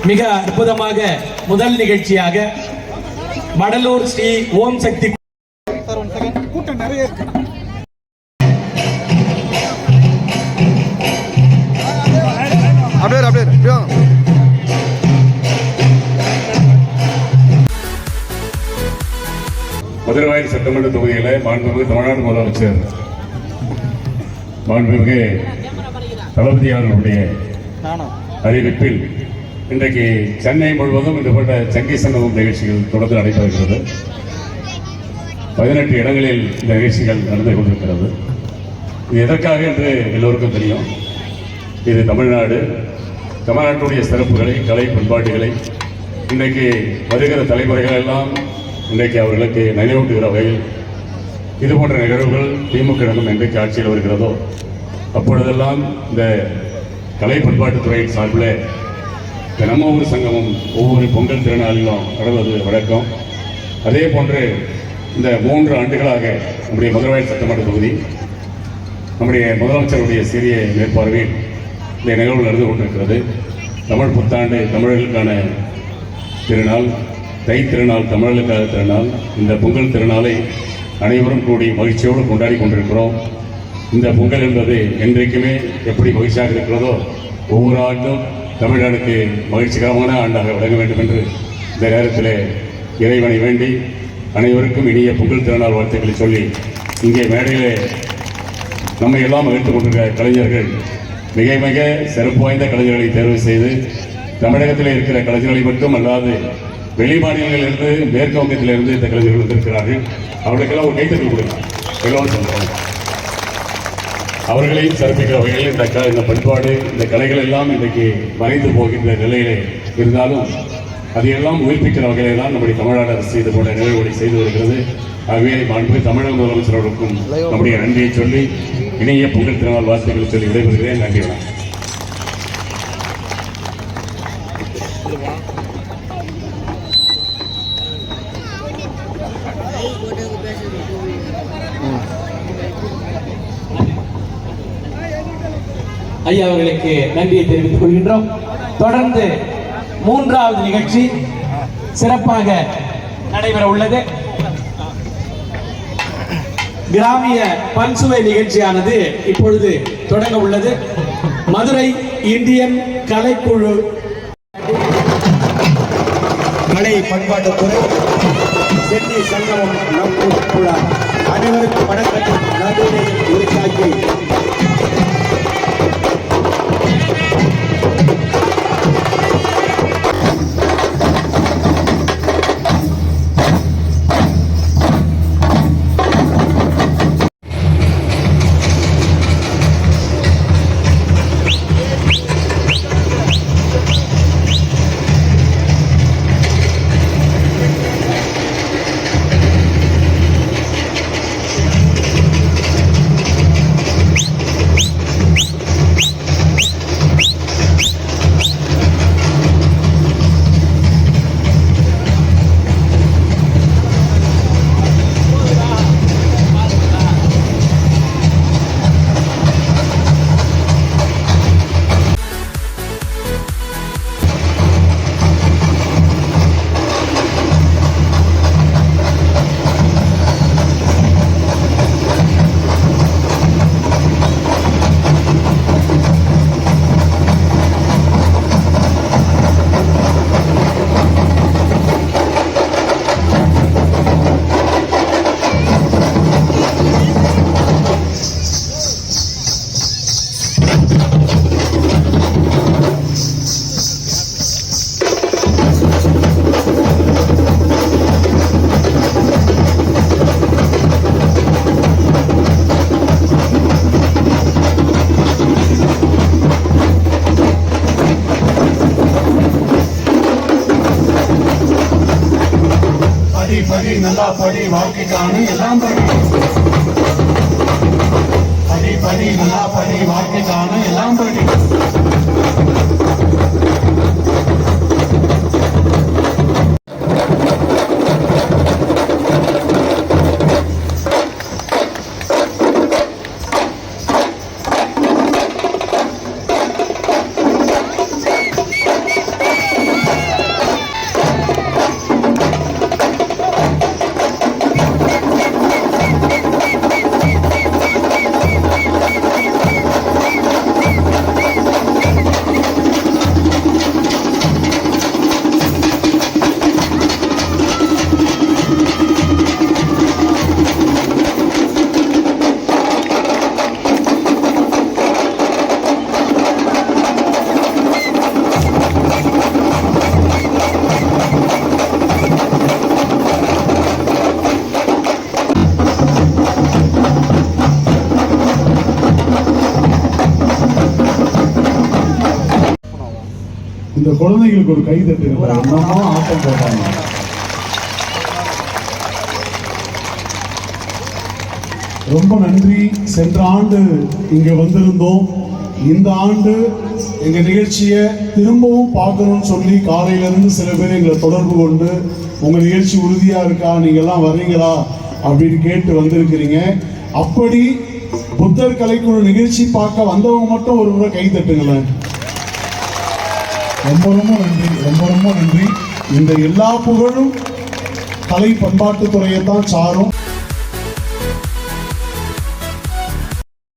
மிக அற்புதமாக முதல் நிகழ்ச்சியாக வடலூர் ஸ்ரீ ஓம் சக்தி கூட்டம் நிறைய இருக்கு. மதுரவாயல் சட்டமன்ற தொகுதியில மாண்புமிகு தமிழ்நாடு முதலமைச்சர் மாண்புமிகு தளபதி அவர்களுடைய அறிவிப்பில் இன்றைக்கு சென்னை முழுவதும் இது போன்ற சங்கி சங்கமம் நிகழ்ச்சிகள் தொடர்ந்து நடைபெறுகிறது. 18 இடங்களில் இந்த நிகழ்ச்சிகள் நடந்து கொண்டிருக்கிறது. இது எதற்காக என்று எல்லோருக்கும் தெரியும். இது தமிழ்நாட்டுடைய சிறப்புகளை, கலை பண்பாடுகளை இன்றைக்கு வருகிற தலைமுறைகள் எல்லாம் இன்றைக்கு அவர்களுக்கு நினைவூட்டுகிற வகையில் இது போன்ற நிகழ்வுகள் திமுக என்றைக்கு ஆட்சியில் வருகிறதோ அப்பொழுதெல்லாம் இந்த கலை பண்பாட்டுத்துறையின் சார்பில் தினமும் ஒரு சங்கமும் ஒவ்வொரு பொங்கல் திருநாளிலும் நடவது வழக்கம். அதே போன்று இந்த 3 ஆண்டுகளாக நம்முடைய மதுரவாயல் சட்டமன்ற தொகுதி நம்முடைய முதலமைச்சருடைய சீரிய மேற்பார்வையில் இந்த நிகழ்வு நடந்து கொண்டிருக்கிறது. தமிழ் புத்தாண்டு தமிழர்களுக்கான திருநாள், தை திருநாள் தமிழர்களுக்கான திருநாள். இந்த பொங்கல் திருநாளை அனைவரும் கூடி மகிழ்ச்சியோடு கொண்டாடி கொண்டிருக்கிறோம். இந்த பொங்கல் என்பது என்றைக்குமே எப்படி மகிழ்ச்சியாக இருக்கிறதோ ஒவ்வொரு ஆண்டும் தமிழ்நாடுக்கு மகிழ்ச்சிகரமான ஆண்டாக விளங்க வேண்டும் என்று இந்த நேரத்தில் இறைவனை வேண்டி அனைவருக்கும் இனிய பொங்கல் திருநாள் வாழ்த்துக்களை சொல்லி இங்கே மேடையிலே நம்மை எல்லாம் மகிழ்ந்து கொண்டிருக்கிற கலைஞர்கள் மிக மிக சிறப்பு வாய்ந்த கலைஞர்களை தேர்வு செய்து தமிழகத்தில் இருக்கிற கலைஞர்களை மட்டும் அல்லாது வெளி மாநிலங்களிலிருந்து மேற்கு வங்கத்திலிருந்து இந்த கலைஞர்கள் வந்திருக்கிறார்கள். அவர்களுக்கெல்லாம் ஒரு கைத்தட்டல் கொடுக்கலாம். எல்லோரும் சொல்றாங்க. அவர்களையும் சிறப்பிக்கிற வகையில் இந்த பண்பாடு, இந்த கலைகள் எல்லாம் இன்றைக்கு மறைந்து போகின்ற நிலையிலே இருந்தாலும் அதையெல்லாம் உயிர்ப்பிக்கிற வகையிலே தான் நம்முடைய தமிழ்நாடு அரசு இது போன்ற நிகழ்வுகளை செய்து வருகிறது. ஆகவே மாண்புமிகு தமிழக முதலமைச்சர் அவர்களுக்கும் நம்முடைய நன்றியை சொல்லி இணைய பொங்கல் திருநாள் வாழ்த்துக்களை சொல்லி விடைபெறுகிறேன். நன்றி. வணக்கம். ஐயா அவர்களுக்கு நன்றியை தெரிவித்துக் கொள்கின்றோம். தொடர்ந்து 3வது நிகழ்ச்சி சிறப்பாக நடைபெற உள்ளது. கிராமிய பன்சுவை நிகழ்ச்சியானது இப்பொழுது தொடங்க உள்ளது. மதுரை இந்தியன் கலைக்குழு கலை பண்பாட்டுத்துறை சென்னை சங்கமம் நம் அனைவருக்கும் வணக்கத்தின் நடுநிலை உரித்தாக்கி படி நல்லா படி வாழ்க்கைக்கான எல்லாம் படி நல்லா படி வாழ்க்கைக்கான எல்லாம் படி இந்த குழந்தைகளுக்கு ஒரு கை தட்டுங்க. என்னமோ ஆட்டம் போட்டாங்க. ரொம்ப நன்றி. சென்ற ஆண்டு இங்க வந்திருந்தோம். இந்த ஆண்டு எங்க நிகழ்ச்சியை திரும்பவும் பார்க்கணும்னு சொல்லி காலையில இருந்து சில பேர் எங்களை தொடர்பு கொண்டு உங்க நிகழ்ச்சி உறுதியா இருக்கா, நீங்க எல்லாம் வர்றீங்களா அப்படின்னு கேட்டு வந்திருக்கிறீங்க. அப்படி புத்தர் கலைக்குழு நிகழ்ச்சி பார்க்க வந்தவங்க மட்டும் ஒரு முறை கை தட்டுங்களேன். ரொம்ப ரொம்ப நன்றி, ரொம்ப ரொம்ப நன்றி. இந்த எல்லா புகழும் கலை பண்பாட்டுத்துறையை தான் சாரும்.